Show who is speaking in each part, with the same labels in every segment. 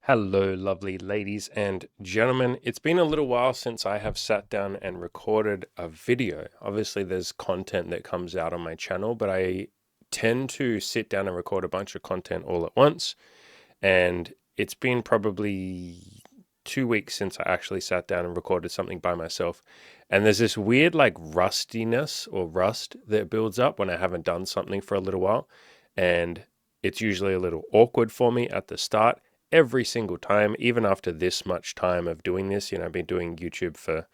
Speaker 1: Hello, lovely ladies and gentlemen. It's been a little while since I have sat down and recorded a video. Obviously, there's content that comes out on my channel, but I tend to sit down and record a bunch of content all at once. And it's been probably 2 weeks since I actually sat down and recorded something by myself. And there's this weird, like, rustiness or rust that builds up when I haven't done something for a little while. And it's usually a little awkward for me at the start every single time, even after this much time of doing this. I've been doing YouTube for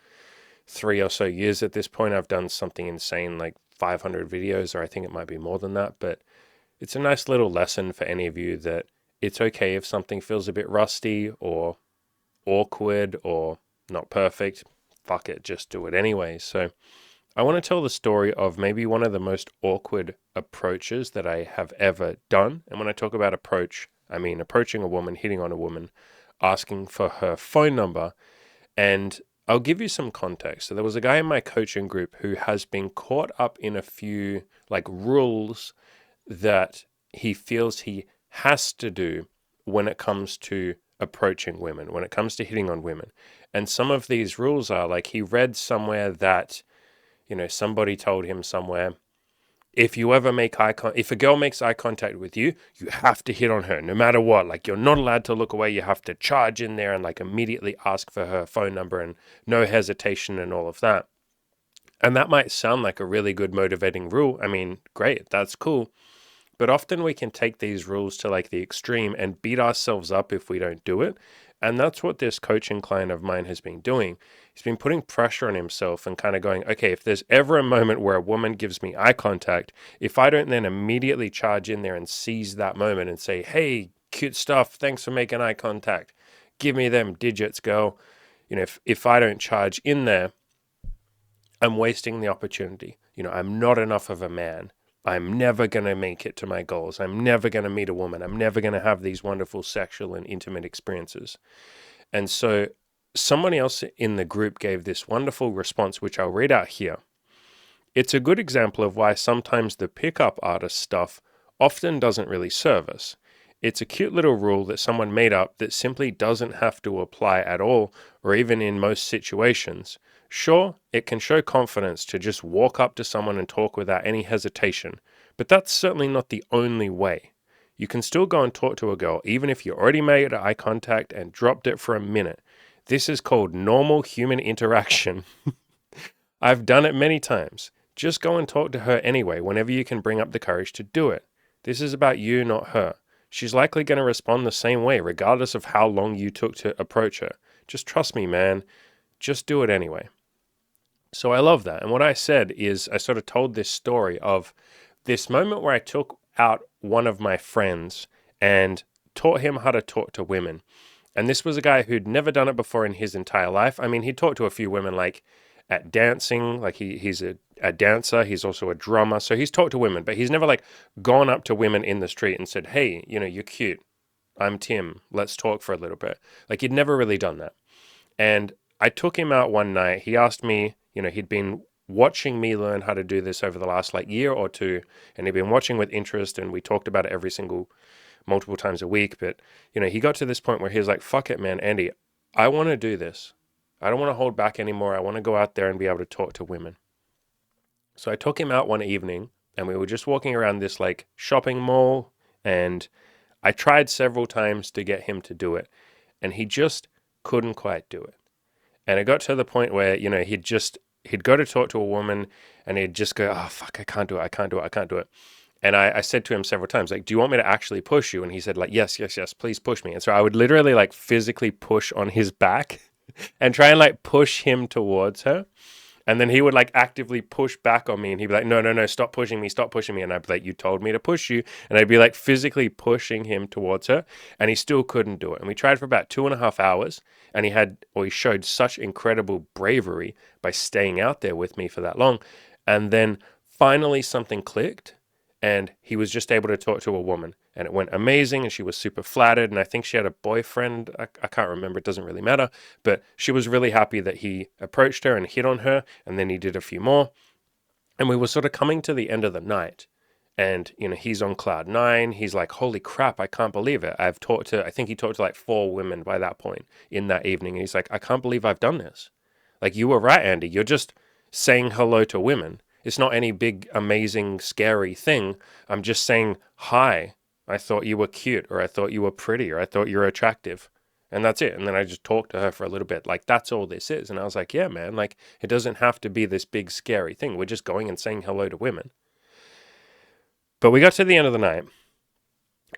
Speaker 1: 3 or so years at this point. I've done something insane like 500 videos, or I think it might be more than that. But it's a nice little lesson for any of you that it's okay if something feels a bit rusty or awkward or not perfect. Fuck it, just do it anyway. So I want to tell the story of maybe one of the most awkward approaches that I have ever done. And when I talk about approach, I mean approaching a woman, hitting on a woman, asking for her phone number. And I'll give you some context. So there was a guy in my coaching group who has been caught up in a few like rules that he feels he has to do when it comes to approaching women, when it comes to hitting on women. And some of these rules are like he read somewhere that somebody told him somewhere, if you ever make if a girl makes eye contact with you, you have to hit on her no matter what. Like, you're not allowed to look away. You have to charge in there and like immediately ask for her phone number and no hesitation and all of that. And that might sound like a really good motivating rule. I mean, great, that's cool. But often we can take these rules to like the extreme and beat ourselves up if we don't do it. And that's what this coaching client of mine has been doing. He's been putting pressure on himself and kind of going, okay, if there's ever a moment where a woman gives me eye contact, if I don't then immediately charge in there and seize that moment and say, hey, cute stuff, thanks for making eye contact, give me them digits, girl. If I don't charge in there, I'm wasting the opportunity. I'm not enough of a man. I'm never going to make it to my goals. I'm never going to meet a woman. I'm never going to have these wonderful sexual and intimate experiences. And so somebody else in the group gave this wonderful response, which I'll read out here. It's a good example of why sometimes the pickup artist stuff often doesn't really serve us. It's a cute little rule that someone made up that simply doesn't have to apply at all, or even in most situations. Sure, it can show confidence to just walk up to someone and talk without any hesitation, but that's certainly not the only way. You can still go and talk to a girl even if you already made eye contact and dropped it for a minute. This is called normal human interaction. I've done it many times. Just go and talk to her anyway whenever you can bring up the courage to do it. This is about you, not her. She's likely going to respond the same way regardless of how long you took to approach her. Just trust me, man. Just do it anyway. So I love that. And what I said is I sort of told this story of this moment where I took out one of my friends and taught him how to talk to women. And this was a guy who'd never done it before in his entire life. I mean, he talked to a few women like at dancing, like he's a dancer. He's also a drummer. So he's talked to women, but he's never like gone up to women in the street and said, hey, you're cute. I'm Tim. Let's talk for a little bit. Like, he'd never really done that. And I took him out one night. He asked me, he'd been watching me learn how to do this over the last like year or two, and he'd been watching with interest, and we talked about it multiple times a week. But, he got to this point where he was like, fuck it, man, Andy, I want to do this. I don't want to hold back anymore. I want to go out there and be able to talk to women. So I took him out one evening, and we were just walking around this like shopping mall, and I tried several times to get him to do it, and he just couldn't quite do it. And it got to the point where, he'd go to talk to a woman and he'd just go, oh, fuck, I can't do it. I can't do it. I can't do it. And I said to him several times, like, do you want me to actually push you? And he said, like, yes, yes, yes, please push me. And so I would literally like physically push on his back and try and like push him towards her. And then he would like actively push back on me, and he'd be like, no, no, no, stop pushing me, stop pushing me. And I'd be like, you told me to push you. And I'd be like physically pushing him towards her, and he still couldn't do it. And we tried for about 2.5 hours, and he showed such incredible bravery by staying out there with me for that long. And then finally something clicked, and he was just able to talk to a woman, and it went amazing, and she was super flattered, and I think she had a boyfriend. I can't remember, it doesn't really matter, but she was really happy that he approached her and hit on her, and then he did a few more, and we were sort of coming to the end of the night, And, he's on cloud nine. He's like, holy crap, I can't believe it. I think he talked to like 4 women by that point in that evening. And he's like, I can't believe I've done this. Like, you were right, Andy. You're just saying hello to women. It's not any big, amazing, scary thing. I'm just saying, hi, I thought you were cute, or I thought you were pretty, or I thought you were attractive. And that's it. And then I just talked to her for a little bit. Like, that's all this is. And I was like, yeah, man, like, it doesn't have to be this big, scary thing. We're just going and saying hello to women. But we got to the end of the night,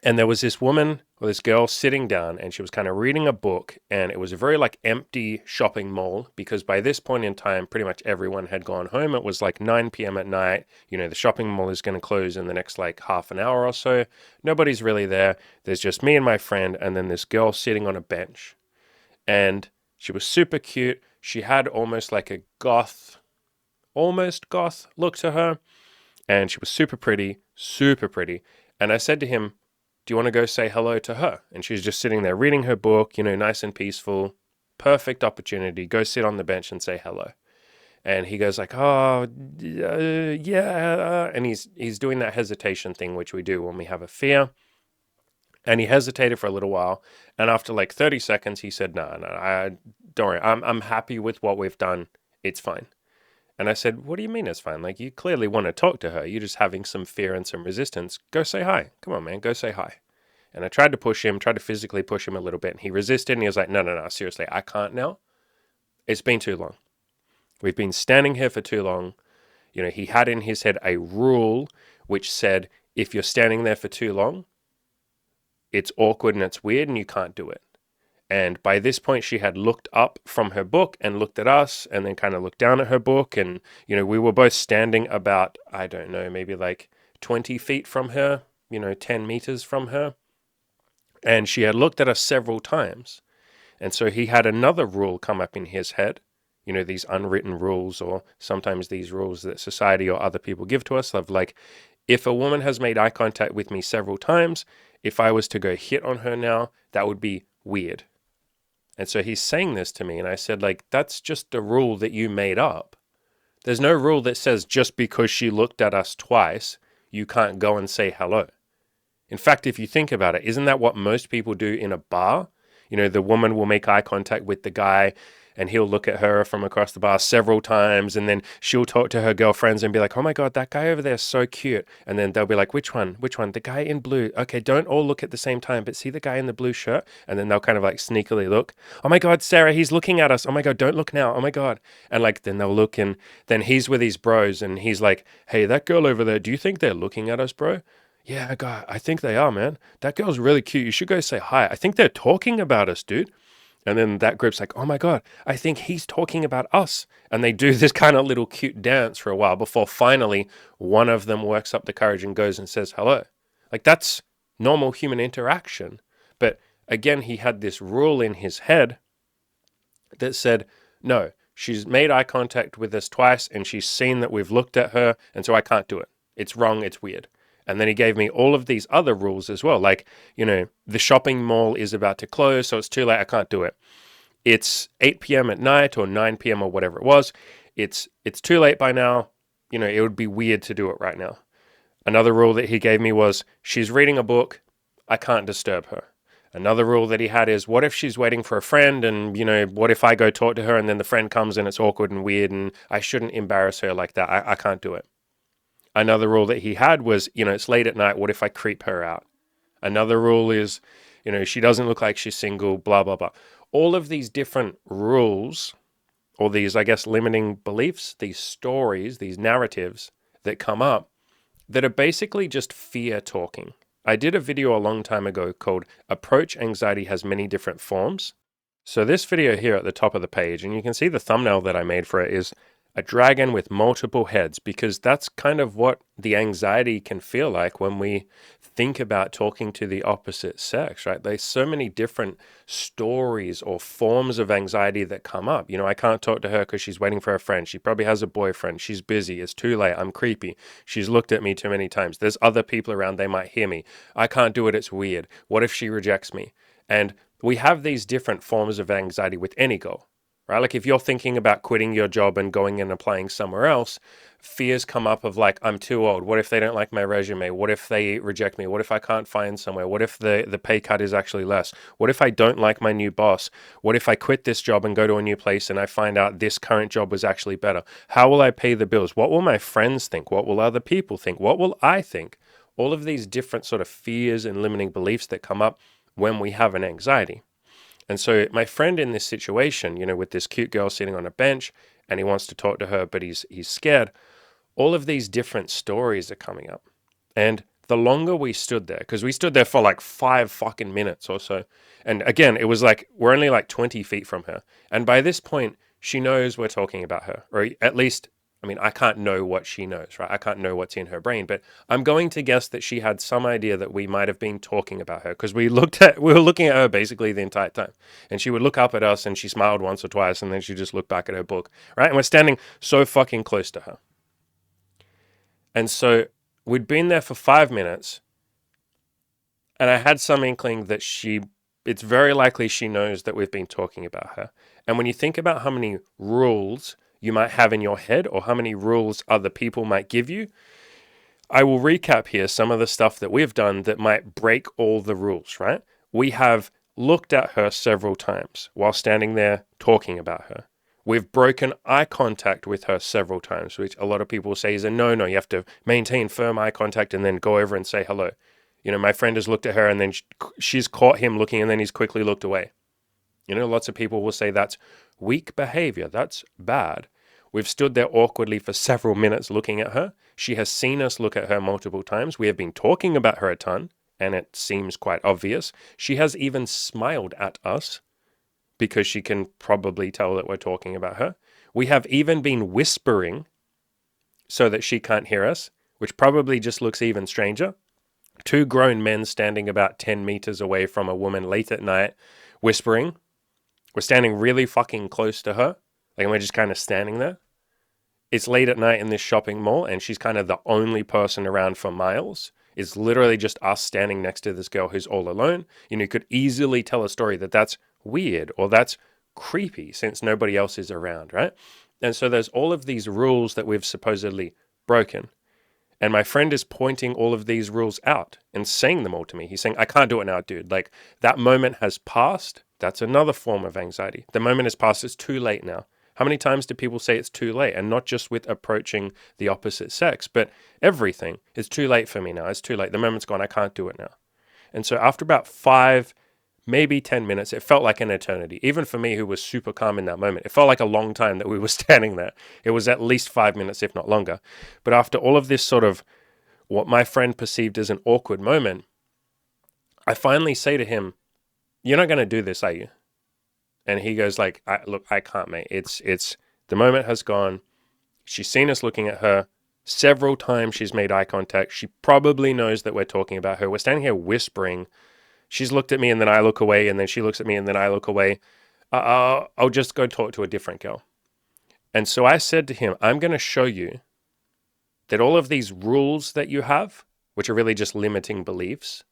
Speaker 1: and there was this woman or this girl sitting down, and she was kind of reading a book, and it was a very like empty shopping mall, because by this point in time, pretty much everyone had gone home. It was like 9 p.m. at night. The shopping mall is going to close in the next like half an hour or so. Nobody's really there. There's just me and my friend, and then this girl sitting on a bench. And she was super cute. She had almost like a almost goth look to her. And she was super pretty, super pretty. And I said to him, do you want to go say hello to her? And she's just sitting there reading her book, nice and peaceful. Perfect opportunity. Go sit on the bench and say hello. And he goes like, oh, yeah. And he's doing that hesitation thing, which we do when we have a fear. And he hesitated for a little while. And after like 30 seconds, he said, no, don't worry. I'm happy with what we've done. It's fine. And I said, what do you mean it's fine? Like, you clearly want to talk to her. You're just having some fear and some resistance. Go say hi. Come on, man. Go say hi. And I tried to physically push him a little bit. And he resisted, and he was like, no, seriously, I can't now. It's been too long. We've been standing here for too long. He had in his head a rule which said, if you're standing there for too long, it's awkward and it's weird and you can't do it. And by this point, she had looked up from her book and looked at us, and then kind of looked down at her book. And, we were both standing about, I don't know, maybe like 20 feet from her, 10 meters from her. And she had looked at us several times. And so he had another rule come up in his head, these unwritten rules, or sometimes these rules that society or other people give to us, of like, if a woman has made eye contact with me several times, if I was to go hit on her now, that would be weird. And so he's saying this to me, and I said, like, that's just a rule that you made up. There's no rule that says just because she looked at us twice, you can't go and say hello. In fact, if you think about it, isn't that what most people do in a bar? The woman will make eye contact with the guy, and he'll look at her from across the bar several times, and then she'll talk to her girlfriends and be like, oh my God, that guy over there is so cute. And then they'll be like, which one? The guy in blue. Okay, don't all look at the same time, but see the guy in the blue shirt? And then they'll kind of like sneakily look. Oh my God, Sarah, he's looking at us. Oh my God, don't look now. Oh my God. And like, then they'll look, and then he's with his bros, and he's like, hey, that girl over there, do you think they're looking at us, bro? Yeah, God, I think they are, man. That girl's really cute. You should go say hi. I think they're talking about us, dude. And then that group's like, oh my God, I think he's talking about us. And they do this kind of little cute dance for a while before finally one of them works up the courage and goes and says hello. Like, that's normal human interaction. But again, he had this rule in his head that said, no, she's made eye contact with us twice and she's seen that we've looked at her, and so I can't do it. It's wrong, it's weird. And then he gave me all of these other rules as well. Like, the shopping mall is about to close, so it's too late, I can't do it. It's 8 p.m. at night or 9 p.m. or whatever it was. It's too late by now. It would be weird to do it right now. Another rule that he gave me was, she's reading a book, I can't disturb her. Another rule that he had is, what if she's waiting for a friend, and, what if I go talk to her and then the friend comes and it's awkward and weird and I shouldn't embarrass her like that. I can't do it. Another rule that he had was, it's late at night. What if I creep her out? Another rule is, she doesn't look like she's single, blah, blah, blah. All of these different rules, or these, I guess, limiting beliefs, these stories, these narratives that come up that are basically just fear talking. I did a video a long time ago called Approach Anxiety Has Many Different Forms. So this video here at the top of the page, and you can see the thumbnail that I made for it, is a dragon with multiple heads, because that's kind of what the anxiety can feel like when we think about talking to the opposite sex, right? There's so many different stories or forms of anxiety that come up. I can't talk to her because she's waiting for a friend. She probably has a boyfriend. She's busy. It's too late. I'm creepy. She's looked at me too many times. There's other people around. They might hear me. I can't do it. It's weird. What if she rejects me? And we have these different forms of anxiety with any goal. right? Like if you're thinking about quitting your job and going and applying somewhere else, fears come up of like, I'm too old. What if they don't like my resume? What if they reject me? What if I can't find somewhere? What if the pay cut is actually less? What if I don't like my new boss? What if I quit this job and go to a new place and I find out this current job was actually better? How will I pay the bills? What will my friends think? What will other people think? What will I think? All of these different sort of fears and limiting beliefs that come up when we have an anxiety. And so my friend in this situation, with this cute girl sitting on a bench and he wants to talk to her, but he's scared. All of these different stories are coming up. And the longer we stood there, because we stood there for like 5 fucking minutes or so. And again, it was like, we're only like 20 feet from her. And by this point, she knows we're talking about her, or at least, I mean, I can't know what she knows, right? I can't know what's in her brain, but I'm going to guess that she had some idea that we might have been talking about her because we were looking at her basically the entire time. And she would look up at us and she smiled once or twice and then she just looked back at her book, right? And we're standing so fucking close to her. And so we'd been there for 5 minutes and I had some inkling that it's very likely she knows that we've been talking about her. And when you think about how many rules you might have in your head or how many rules other people might give you, I will recap here some of the stuff that we've done that might break all the rules, right? We have looked at her several times while standing there talking about her. We've broken eye contact with her several times, which a lot of people say is a no-no. You have to maintain firm eye contact and then go over and say hello. My friend has looked at her and then she's caught him looking and then he's quickly looked away. Lots of people will say that's weak behavior. That's bad. We've stood there awkwardly for several minutes looking at her. She has seen us look at her multiple times. We have been talking about her a ton, and it seems quite obvious. She has even smiled at us because she can probably tell that we're talking about her. We have even been whispering so that she can't hear us, which probably just looks even stranger. 2 grown men standing about 10 meters away from a woman late at night whispering. We're standing really fucking close to her. Like, we're just kind of standing there. It's late at night in this shopping mall, and she's kind of the only person around for miles. It's literally just us standing next to this girl who's all alone. You could easily tell a story that's weird or that's creepy since nobody else is around, right? And so there's all of these rules that we've supposedly broken. And my friend is pointing all of these rules out and saying them all to me. He's saying, I can't do it now, dude. Like, that moment has passed. That's another form of anxiety. The moment has passed. It's too late now. How many times do people say it's too late? And not just with approaching the opposite sex, but everything. It's too late for me now. It's too late. The moment's gone. I can't do it now. And so after about 5, maybe 10 minutes, it felt like an eternity. Even for me, who was super calm in that moment, it felt like a long time that we were standing there. It was at least 5 minutes, if not longer. But after all of this sort of what my friend perceived as an awkward moment, I finally say to him, you're not going to do this, are you? And he goes like, look, I can't, mate. It's the moment has gone. She's seen us looking at her. Several times she's made eye contact. She probably knows that we're talking about her. We're standing here whispering. She's looked at me and then I look away and then she looks at me and then I look away. I'll just go talk to a different girl. And so I said to him, I'm going to show you that all of these rules that you have, which are really just limiting beliefs,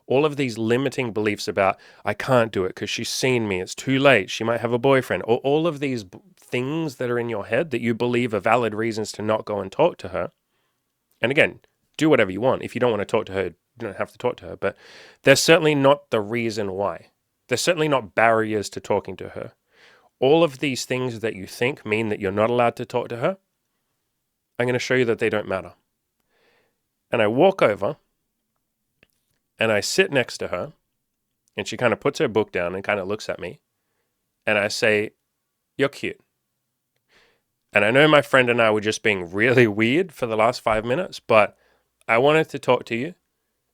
Speaker 1: all of these limiting beliefs about, I can't do it because she's seen me, it's too late, she might have a boyfriend, or all of these things that are in your head that you believe are valid reasons to not go and talk to her. And again, do whatever you want. If you don't want to talk to her, you don't have to talk to her, but they're certainly not the reason why. They're certainly not barriers to talking to her. All of these things that you think mean that you're not allowed to talk to her, I'm going to show you that they don't matter. And I walk over and I sit next to her and she kind of puts her book down and kind of looks at me and I say, you're cute. And I know my friend and I were just being really weird for the last 5 minutes, but I wanted to talk to you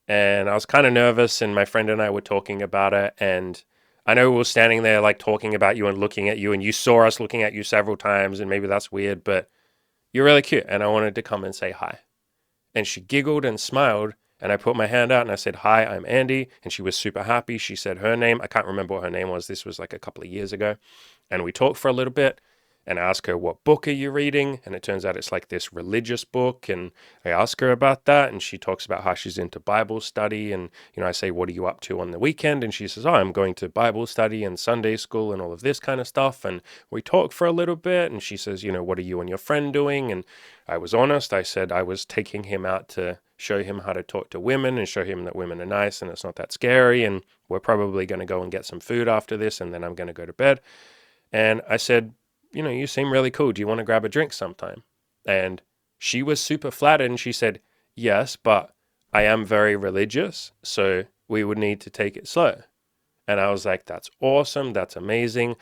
Speaker 1: and I was kind of nervous and my friend and I were talking about it. And I know we were standing there like talking about you and looking at you and you saw us looking at you several times and maybe that's weird, but you're really cute. And I wanted to come and say hi. And she giggled and smiled. And I put my hand out and I said, hi, I'm Andy. And she was super happy. She said her name. I can't remember what her name was. This was like a couple of years ago. And we talked for a little bit. And I ask her, what book are you reading? And it turns out it's like this religious book. And I ask her about that. And she talks about how she's into Bible study. And, I say, what are you up to on the weekend? And she says, oh, I'm going to Bible study and Sunday school and all of this kind of stuff. And we talk for a little bit. And she says, what are you and your friend doing? And I was honest. I said I was taking him out to show him how to talk to women and show him that women are nice and it's not that scary. And we're probably going to go and get some food after this. And then I'm going to go to bed. And I said, you seem really cool. Do you want to grab a drink sometime? And she was super flattered and she said, yes, but I am very religious, so we would need to take it slow. And I was like, that's awesome. That's amazing.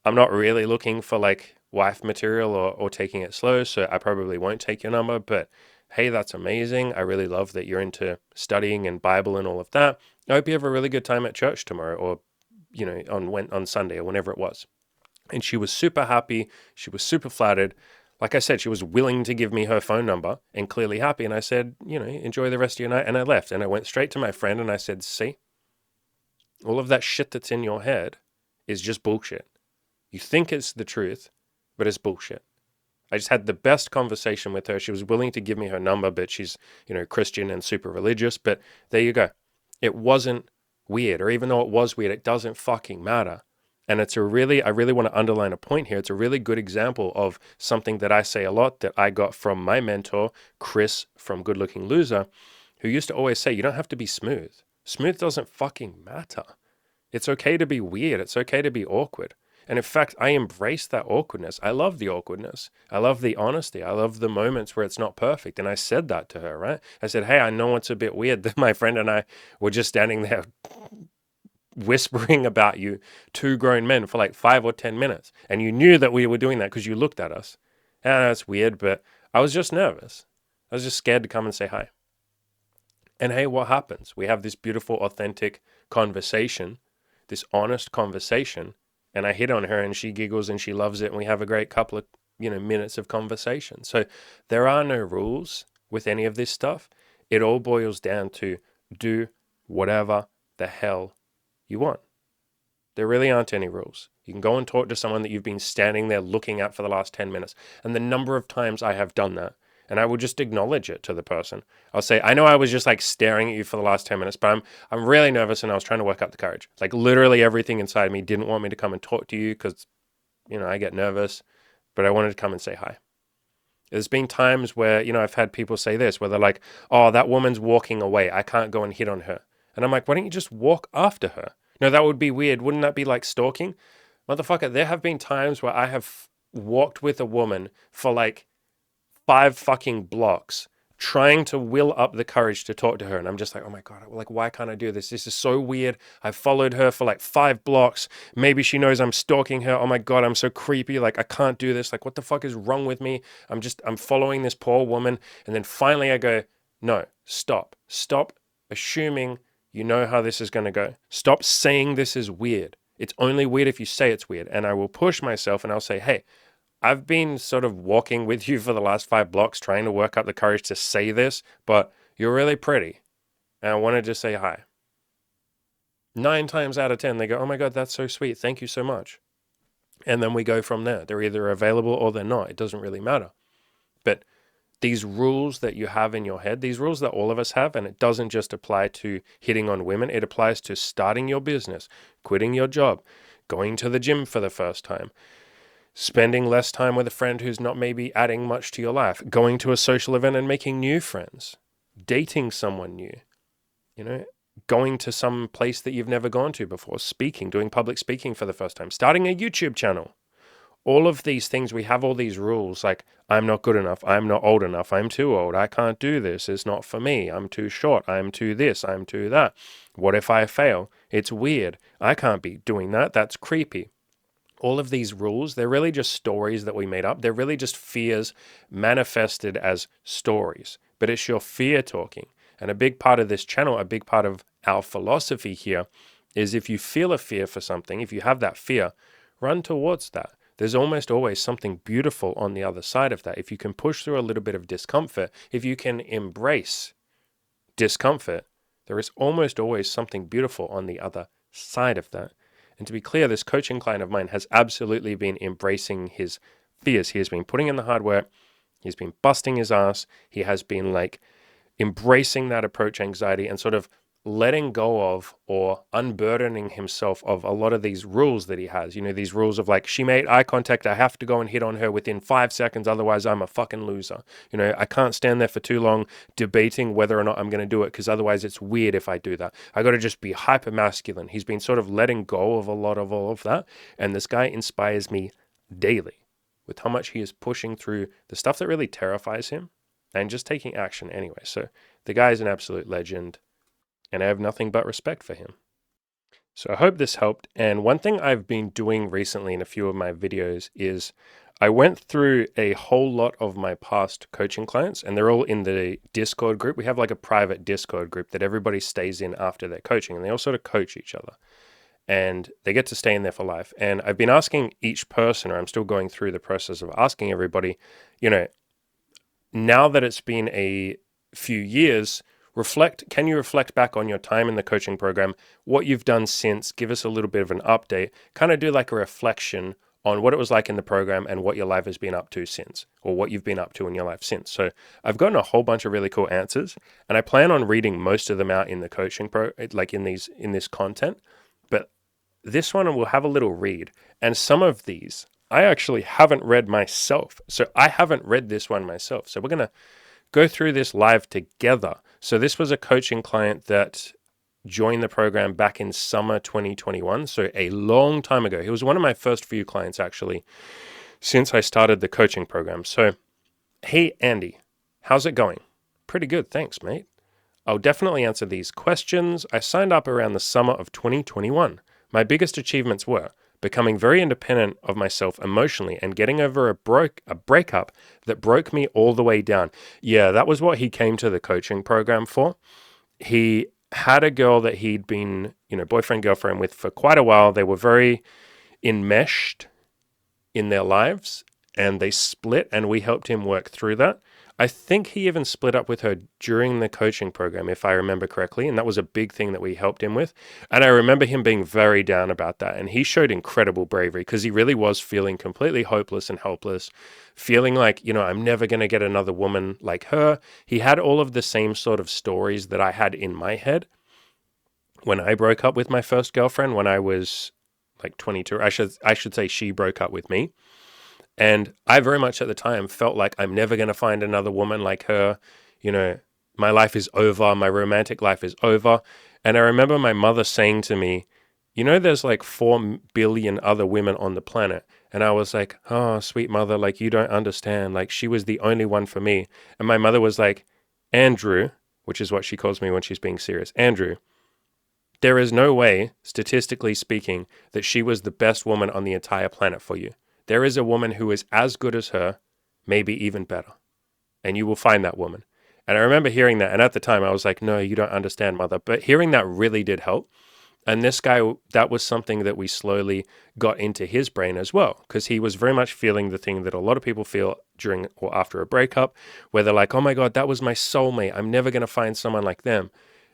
Speaker 1: I'm not really looking for like wife material or taking it slow, so I probably won't take your number, but hey, that's amazing. I really love that you're into studying and Bible and all of that. I hope you have a really good time at church tomorrow or, on Sunday or whenever it was. And she was super happy. She was super flattered. Like I said, she was willing to give me her phone number and clearly happy. And I said, enjoy the rest of your night. And I left. And I went straight to my friend and I said, see, all of that shit that's in your head is just bullshit. You think it's the truth, but it's bullshit. I just had the best conversation with her. She was willing to give me her number, but she's, Christian and super religious. But there you go. It wasn't weird. Or even though it was weird, it doesn't fucking matter. And I really want to underline a point here. It's a really good example of something that I say a lot that I got from my mentor, Chris from Good Looking Loser, who used to always say, you don't have to be smooth. Smooth doesn't fucking matter. It's okay to be weird. It's okay to be awkward. And in fact, I embrace that awkwardness. I love the awkwardness. I love the honesty. I love the moments where it's not perfect. And I said that to her, right? I said, hey, I know it's a bit weird that my friend and I were just standing there whispering about you, two grown men, for like 5 or 10 minutes. And you knew that we were doing that because you looked at us. And that's weird, but I was just nervous. I was just scared to come and say hi. And hey, what happens? We have this beautiful, authentic conversation, this honest conversation. And I hit on her and she giggles and she loves it. And we have a great couple of, minutes of conversation. So there are no rules with any of this stuff. It all boils down to do whatever the hell you want. There really aren't any rules. You can go and talk to someone that you've been standing there looking at for the last 10 minutes. And the number of times I have done that, and I will just acknowledge it to the person. I'll say, I know I was just like staring at you for the last 10 minutes, but I'm really nervous and I was trying to work up the courage. Like literally everything inside me didn't want me to come and talk to you because, I get nervous, but I wanted to come and say hi. There's been times where, I've had people say this, where they're like, oh, that woman's walking away. I can't go and hit on her. And I'm like, why don't you just walk after her? No, that would be weird. Wouldn't that be like stalking? Motherfucker, there have been times where I have walked with a woman for like 5 fucking blocks, trying to will up the courage to talk to her. And I'm just like, oh my God, like, why can't I do this? This is so weird. I've followed her for like 5 blocks. Maybe she knows I'm stalking her. Oh my God, I'm so creepy. Like, I can't do this. Like, what the fuck is wrong with me? I'm following this poor woman. And then finally I go, no, stop assuming you know how this is going to go. Stop saying this is weird. It's only weird if you say it's weird. And I will push myself and I'll say, hey, I've been sort of walking with you for the last 5 blocks trying to work up the courage to say this, but you're really pretty. And I wanted to say hi. 9 times out of 10, they go, oh my God, that's so sweet. Thank you so much. And then we go from there. They're either available or they're not. It doesn't really matter. But these rules that you have in your head, these rules that all of us have, and it doesn't just apply to hitting on women, it applies to starting your business, quitting your job, going to the gym for the first time, spending less time with a friend who's not maybe adding much to your life, going to a social event and making new friends, dating someone new, going to some place that you've never gone to before, speaking, doing public speaking for the first time, starting a YouTube channel. All of these things, we have all these rules like, I'm not good enough, I'm not old enough, I'm too old, I can't do this, it's not for me, I'm too short, I'm too this, I'm too that. What if I fail? It's weird. I can't be doing that, that's creepy. All of these rules, they're really just stories that we made up. They're really just fears manifested as stories. But it's your fear talking. And a big part of this channel, a big part of our philosophy here is if you feel a fear for something, if you have that fear, run towards that. There's almost always something beautiful on the other side of that. If you can push through a little bit of discomfort, if you can embrace discomfort, there is almost always something beautiful on the other side of that. And to be clear, this coaching client of mine has absolutely been embracing his fears. He has been putting in the hard work. He's been busting his ass. He has been like embracing that approach anxiety and sort of letting go of or unburdening himself of a lot of these rules that he has. You know, these rules of like, she made eye contact, I have to go and hit on her within 5 seconds, otherwise I'm a fucking loser. You know, I can't stand there for too long debating whether or not I'm going to do it, because otherwise it's weird if I do that. I got to just be hyper masculine. He's been sort of letting go of a lot of all of that. And this guy inspires me daily with how much he is pushing through the stuff that really terrifies him and just taking action anyway. So the guy is an absolute legend, and I have nothing but respect for him. So I hope this helped. And one thing I've been doing recently in a few of my videos is I went through a whole lot of my past coaching clients, and they're all in the Discord group. We have like a private Discord group that everybody stays in after their coaching, and they all sort of coach each other. And they get to stay in there for life. And I've been asking each person, or I'm still going through the process of asking everybody, you know, now that it's been a few years, can you reflect back on your time in the coaching program, what you've done since, give us a little bit of an update, kind of do like a reflection on what it was like in the program and what your life has been up to since, or what you've been up to in your life since. So I've gotten a whole bunch of really cool answers, and I plan on reading most of them out in the coaching like in this content. But this one will have a little read, and some of these I actually haven't read myself. So I haven't read this one myself. So we're going to go through this live together. So this was a coaching client that joined the program back in summer 2021. So a long time ago. He was one of my first few clients actually since I started the coaching program. So, hey, Andy, how's it going? Pretty good. Thanks, mate. I'll definitely answer these questions. I signed up around the summer of 2021. My biggest achievements were becoming very independent of myself emotionally and getting over a breakup that broke me all the way down. Yeah, that was what he came to the coaching program for. He had a girl that he'd been, boyfriend, girlfriend with for quite a while. They were very enmeshed in their lives, and they split, and we helped him work through that. I think he even split up with her during the coaching program, if I remember correctly, and that was a big thing that we helped him with. And I remember him being very down about that, and he showed incredible bravery because he really was feeling completely hopeless and helpless, feeling like, I'm never going to get another woman like her. He had all of the same sort of stories that I had in my head when I broke up with my first girlfriend when I was like 22. I should say she broke up with me. And I very much at the time felt like I'm never going to find another woman like her. My life is over. My romantic life is over. And I remember my mother saying to me, there's like 4 billion other women on the planet. And I was like, oh, sweet mother, like you don't understand. Like she was the only one for me. And my mother was like, Andrew, which is what she calls me when she's being serious. Andrew, there is no way, statistically speaking, that she was the best woman on the entire planet for you. There is a woman who is as good as her, maybe even better. And you will find that woman. And I remember hearing that. And at the time I was like, no, you don't understand, mother. But hearing that really did help. And this guy, that was something that we slowly got into his brain as well. Because he was very much feeling the thing that a lot of people feel during or after a breakup, where they're like, oh my God, that was my soulmate. I'm never going to find someone like them.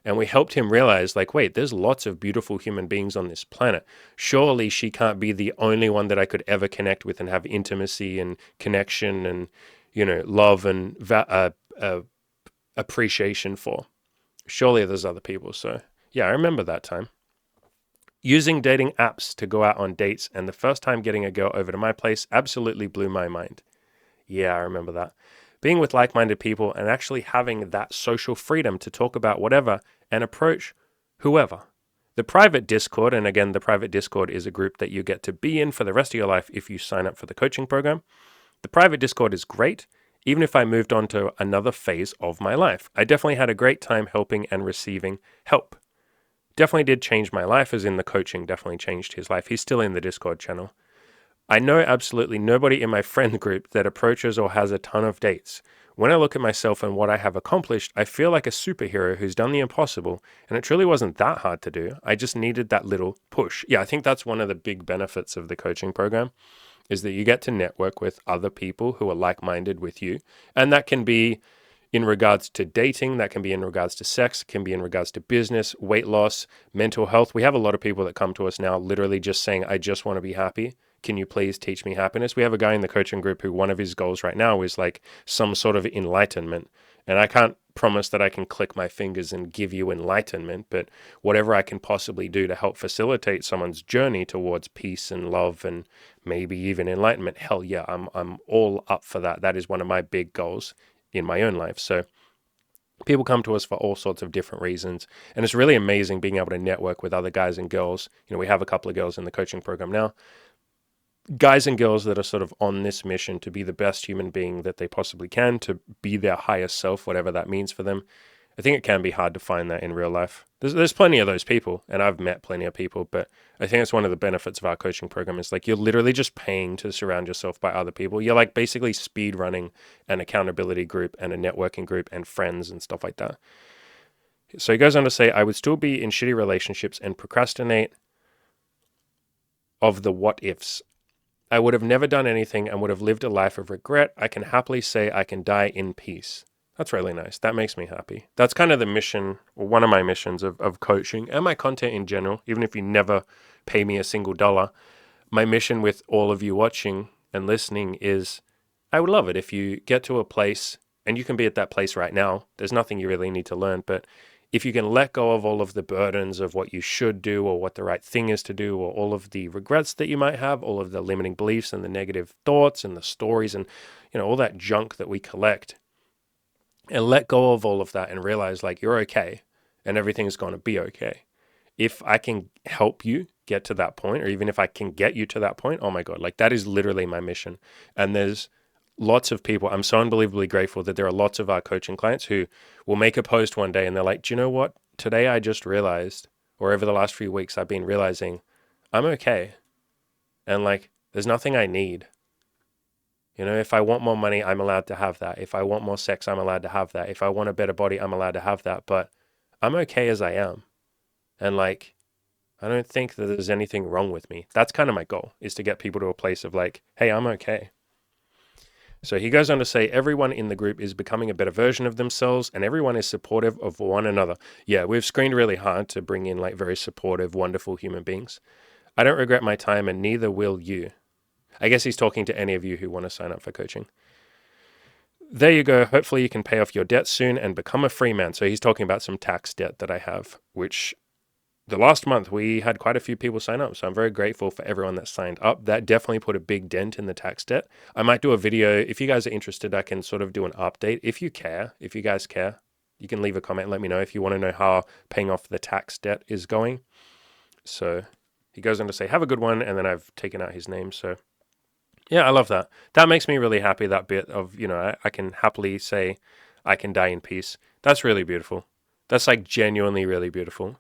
Speaker 1: And we helped him realize, like, wait, there's lots of beautiful human beings on this planet. Surely she can't be the only one that I could ever connect with and have intimacy and connection and, love and appreciation for. Surely there's other people. So, yeah, I remember that time. Using dating apps to go out on dates, and the first time getting a girl over to my place absolutely blew my mind. Yeah, I remember that. Being with like-minded people and actually having that social freedom to talk about whatever and approach whoever. The private Discord, and again, the private Discord is a group that you get to be in for the rest of your life if you sign up for the coaching program. The private Discord is great, even if I moved on to another phase of my life. I definitely had a great time helping and receiving help. Definitely did change my life, as in the coaching definitely changed his life. He's still in the Discord channel. I know absolutely nobody in my friend group that approaches or has a ton of dates. When I look at myself and what I have accomplished, I feel like a superhero who's done the impossible, and it truly wasn't that hard to do. I just needed that little push. Yeah, I think that's one of the big benefits of the coaching program, is that you get to network with other people who are like-minded with you. And that can be, in regards to dating, that can be in regards to sex, can be in regards to business, weight loss, mental health. We have a lot of people that come to us now literally just saying, I just want to be happy. Can you please teach me happiness? We have a guy in the coaching group who one of his goals right now is like some sort of enlightenment. And I can't promise that I can click my fingers and give you enlightenment, but whatever I can possibly do to help facilitate someone's journey towards peace and love and maybe even enlightenment, hell yeah, I'm all up for that. That is one of my big goals in my own life. So people come to us for all sorts of different reasons. And it's really amazing being able to network with other guys and girls. You know, we have a couple of girls in the coaching program now. Guys and girls that are sort of on this mission to be the best human being that they possibly can, to be their highest self, whatever that means for them. I think it can be hard to find that in real life. There's plenty of those people, and I've met plenty of people, but I think it's one of the benefits of our coaching program is like you're literally just paying to surround yourself by other people. You're like basically speed running an accountability group and a networking group and friends and stuff like that. So he goes on to say, I would still be in shitty relationships and procrastinate of the what ifs. I would have never done anything and would have lived a life of regret. I can happily say I can die in peace. That's really nice. That makes me happy. That's kind of the mission, or one of my missions of coaching and my content in general, even if you never pay me a single dollar. My mission with all of you watching and listening is I would love it if you get to a place, and you can be at that place right now. There's nothing you really need to learn, but if you can let go of all of the burdens of what you should do or what the right thing is to do or all of the regrets that you might have, all of the limiting beliefs and the negative thoughts and the stories and, you know, all that junk that we collect, and let go of all of that and realize like you're okay and everything's going to be okay. If I can help you get to that point, or even if I can get you to that point, oh my God, like that is literally my mission. And there's lots of people, I'm so unbelievably grateful that there are lots of our coaching clients who will make a post one day and they're like, do you know what? Today I just realized, or over the last few weeks, I've been realizing I'm okay. And like, there's nothing I need. You know, if I want more money, I'm allowed to have that. If I want more sex, I'm allowed to have that. If I want a better body, I'm allowed to have that. But I'm okay as I am. And like, I don't think that there's anything wrong with me. That's kind of my goal, is to get people to a place of like, hey, I'm okay. So he goes on to say, everyone in the group is becoming a better version of themselves and everyone is supportive of one another. Yeah, we've screened really hard to bring in like very supportive, wonderful human beings. I don't regret my time and neither will you. I guess he's talking to any of you who want to sign up for coaching. There you go. Hopefully you can pay off your debt soon and become a free man. So he's talking about some tax debt that I have, which the last month we had quite a few people sign up. So I'm very grateful for everyone that signed up. That definitely put a big dent in the tax debt. I might do a video. If you guys are interested, I can sort of do an update. If you guys care, you can leave a comment and let me know if you want to know how paying off the tax debt is going. So he goes on to say, have a good one. And then I've taken out his name. So yeah, I love that. That makes me really happy, that bit of, you know, I can happily say I can die in peace. That's really beautiful. That's like genuinely really beautiful.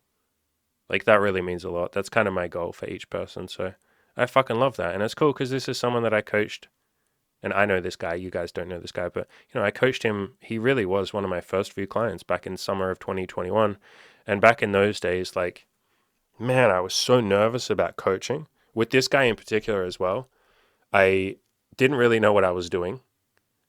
Speaker 1: Like that really means a lot. That's kind of my goal for each person. So I fucking love that. And it's cool because this is someone that I coached. And I know this guy. You guys don't know this guy. But, you know, I coached him. He really was one of my first few clients back in summer of 2021. And back in those days, like, man, I was so nervous about coaching. With this guy in particular as well. I didn't really know what I was doing.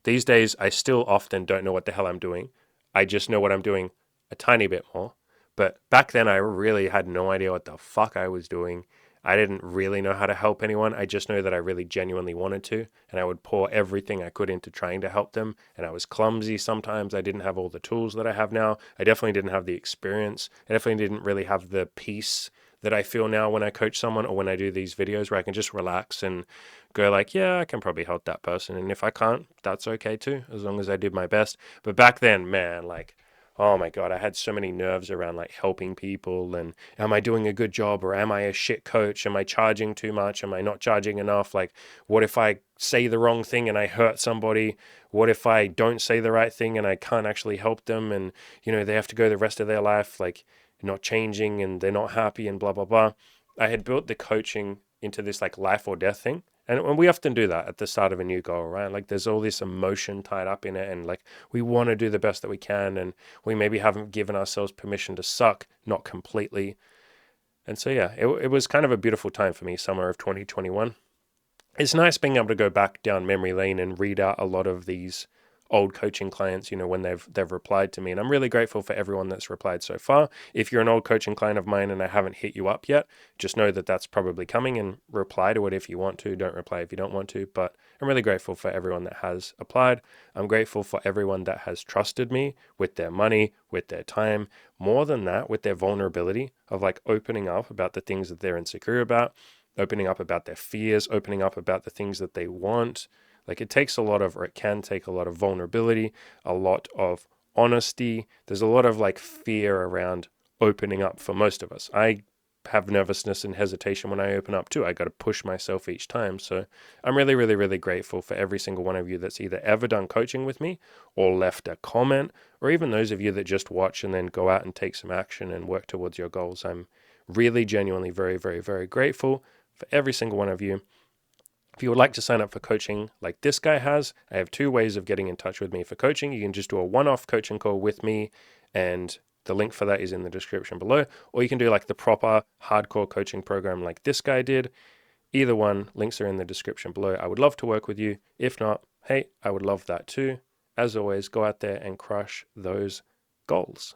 Speaker 1: These days, I still often don't know what the hell I'm doing. I just know what I'm doing a tiny bit more. But back then, I really had no idea what the fuck I was doing. I didn't really know how to help anyone. I just know that I really genuinely wanted to. And I would pour everything I could into trying to help them. And I was clumsy sometimes. I didn't have all the tools that I have now. I definitely didn't have the experience. I definitely didn't really have the peace that I feel now when I coach someone or when I do these videos where I can just relax and go like, yeah, I can probably help that person. And if I can't, that's okay too, as long as I did my best. But back then, man, like, oh my God, I had so many nerves around like helping people and am I doing a good job or am I a shit coach? Am I charging too much? Am I not charging enough? Like, what if I say the wrong thing and I hurt somebody? What if I don't say the right thing and I can't actually help them and, you know, they have to go the rest of their life like not changing and they're not happy and blah, blah, blah. I had built the coaching into this like life or death thing. And we often do that at the start of a new goal, right? Like there's all this emotion tied up in it and like we want to do the best that we can and we maybe haven't given ourselves permission to suck, not completely. And so, yeah, it was kind of a beautiful time for me, summer of 2021. It's nice being able to go back down memory lane and read out a lot of these old coaching clients, when they've replied to me. And I'm really grateful for everyone that's replied so far. If you're an old coaching client of mine and I haven't hit you up yet, just know that that's probably coming, and reply to it if you want to. Don't reply if you don't want to. But I'm really grateful for everyone that has applied. I'm grateful for everyone that has trusted me with their money, with their time, more than that, with their vulnerability of like opening up about the things that they're insecure about, opening up about their fears, opening up about the things that they want. Like it takes a lot of, or it can take a lot of vulnerability, a lot of honesty. There's a lot of like fear around opening up for most of us. I have nervousness and hesitation when I open up too. I got to push myself each time. So I'm really, really, really grateful for every single one of you that's either ever done coaching with me or left a comment, or even those of you that just watch and then go out and take some action and work towards your goals. I'm really genuinely very, very, very grateful for every single one of you. If you would like to sign up for coaching like this guy has, I have 2 ways of getting in touch with me for coaching. You can just do a one-off coaching call with me, and the link for that is in the description below. Or you can do like the proper hardcore coaching program like this guy did. Either one, links are in the description below. I would love to work with you. If not, hey, I would love that too. As always, go out there and crush those goals.